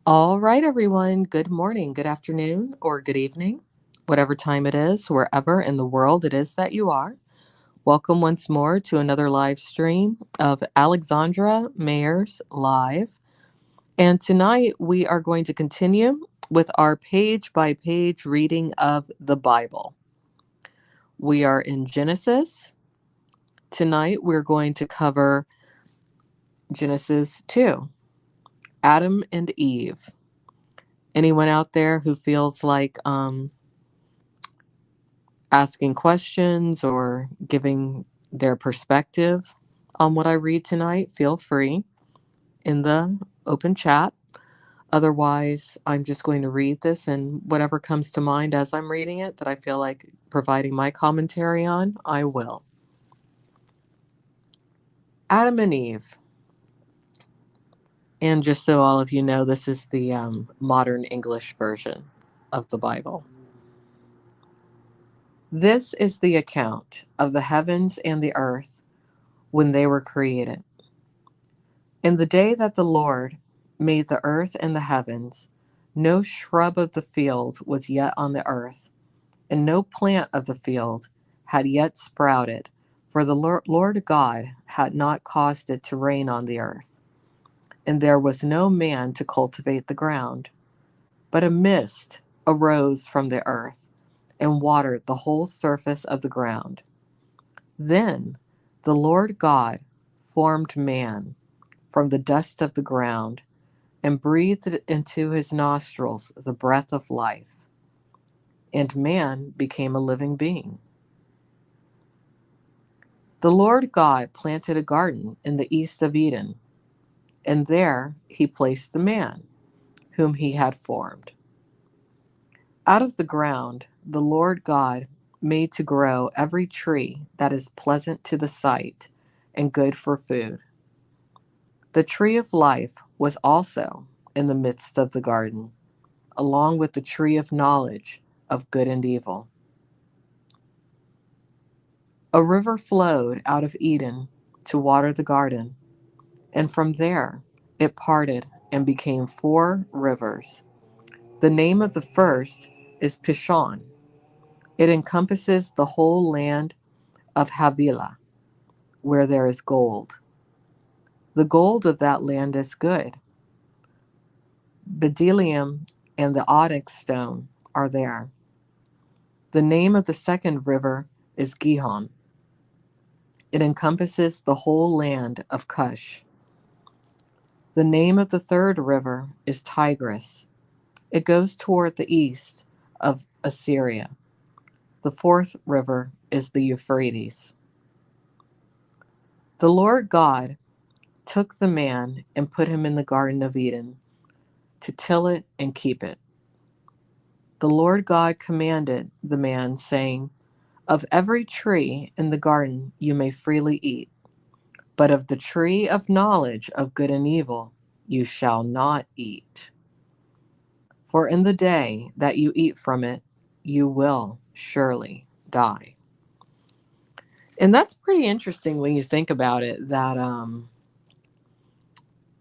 All right, everyone. Good morning, good afternoon, or good evening, whatever time it is, wherever in the world it is that you are. Welcome once more to another live stream of Alexandra Mayers Live. And tonight we are going to continue with our page by page reading of the Bible. We are in Genesis. Tonight we're going to cover Genesis 2, Adam and Eve. Anyone out there who feels like asking questions or giving their perspective on what I read tonight, feel free in the open chat. Otherwise, I'm just going to read this, and whatever comes to mind as I'm reading it that I feel like providing my commentary on, I will. Adam and Eve. And just so all of you know, this is the modern English version of the Bible. This is the account of the heavens and the earth when they were created. In the day that the Lord made the earth and the heavens, no shrub of the field was yet on the earth, and no plant of the field had yet sprouted, for the Lord God had not caused it to rain on the earth, and there was no man to cultivate the ground. But a mist arose from the earth and watered the whole surface of the ground. Then the Lord God formed man from the dust of the ground and breathed into his nostrils the breath of life, and man became a living being. The Lord God planted a garden in the east of Eden, and there he placed the man whom he had formed. Out of the ground the Lord God made to grow every tree that is pleasant to the sight and good for food. The tree of life was also in the midst of the garden, along with the tree of knowledge of good and evil. A river flowed out of Eden to water the garden, and from there it parted and became four rivers. The name of the first is Pishon. It encompasses the whole land of Havilah, where there is gold. The gold of that land is good. Bdellium and the onyx stone are there. The name of the second river is Gihon. It encompasses the whole land of Cush. The name of the third river is Tigris. It goes toward the east of Assyria. The fourth river is the Euphrates. The Lord God took the man and put him in the Garden of Eden to till it and keep it. The Lord God commanded the man, saying, "Of every tree in the garden you may freely eat, but of the tree of knowledge of good and evil you shall not eat. For in the day that you eat from it, you will surely die." And that's pretty interesting when you think about it, that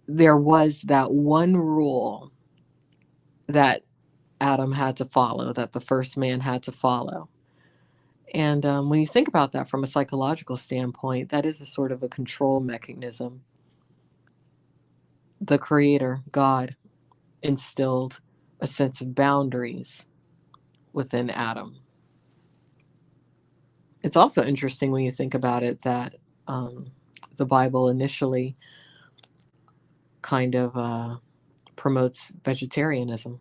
there was that one rule that Adam had to follow, that the first man had to follow. And when you think about that from a psychological standpoint, that is a sort of a control mechanism. The Creator, God, instilled a sense of boundaries within Adam. It's also interesting when you think about it that the Bible initially kind of promotes vegetarianism.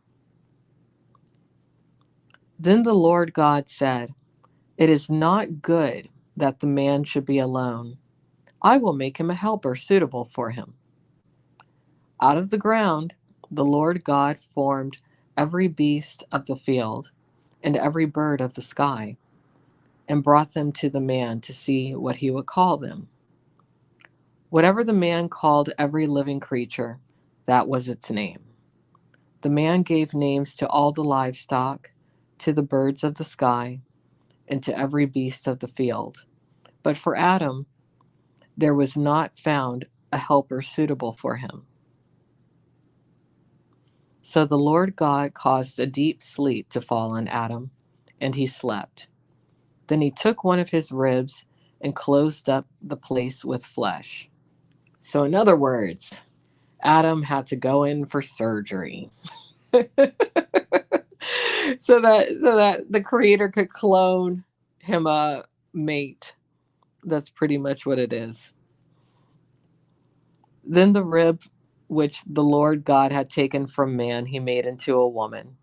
Then the Lord God said, "It is not good that the man should be alone. I will make him a helper suitable for him." Out of the ground, the Lord God formed every beast of the field and every bird of the sky, and brought them to the man to see what he would call them. Whatever the man called every living creature, that was its name. The man gave names to all the livestock, to the birds of the sky, and to every beast of the field. But for Adam, there was not found a helper suitable for him. So the Lord God caused a deep sleep to fall on Adam, and he slept. Then he took one of his ribs and closed up the place with flesh. So, in other words, Adam had to go in for surgery so that the creator could clone him a mate. That's pretty much what it is. Then the rib which the Lord God had taken from man, he made into a woman,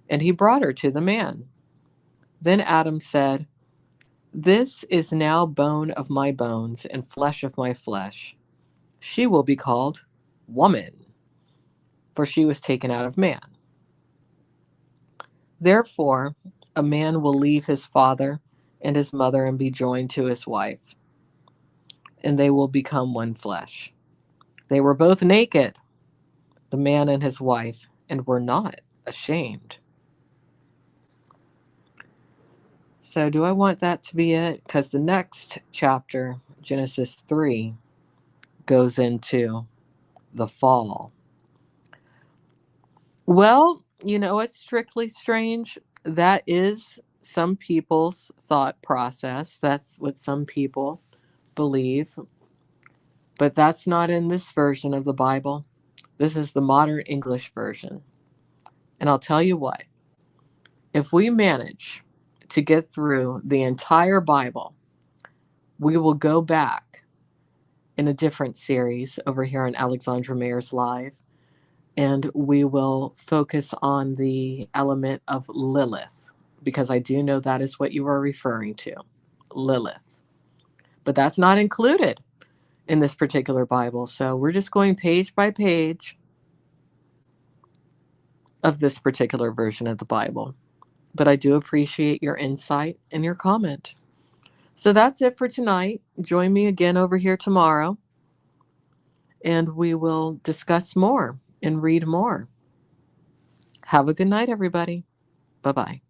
and he brought her to the man. Then Adam said, "This is now bone of my bones and flesh of my flesh. She will be called woman, for she was taken out of man. Therefore, a man will leave his father and his mother and be joined to his wife, and they will become one flesh. They were both naked, the man and his wife, and were not ashamed." So, do I want that to be it? Because the next chapter, Genesis 3, goes into the fall. Well, it's strictly strange. That is some people's thought process. That's what some people believe. But that's not in this version of the Bible. This is the modern English version. And I'll tell you what, if we manage to get through the entire Bible, we will go back in a different series over here on AlexandraMayers Live, and we will focus on the element of Lilith, because I do know that is what you are referring to, Lilith. But that's not included in this particular Bible, so we're just going page by page of this particular version of the Bible. But I do appreciate your insight and your comment. So that's it for tonight. Join me again over here tomorrow, and we will discuss more and read more. Have a good night, everybody. Bye-bye.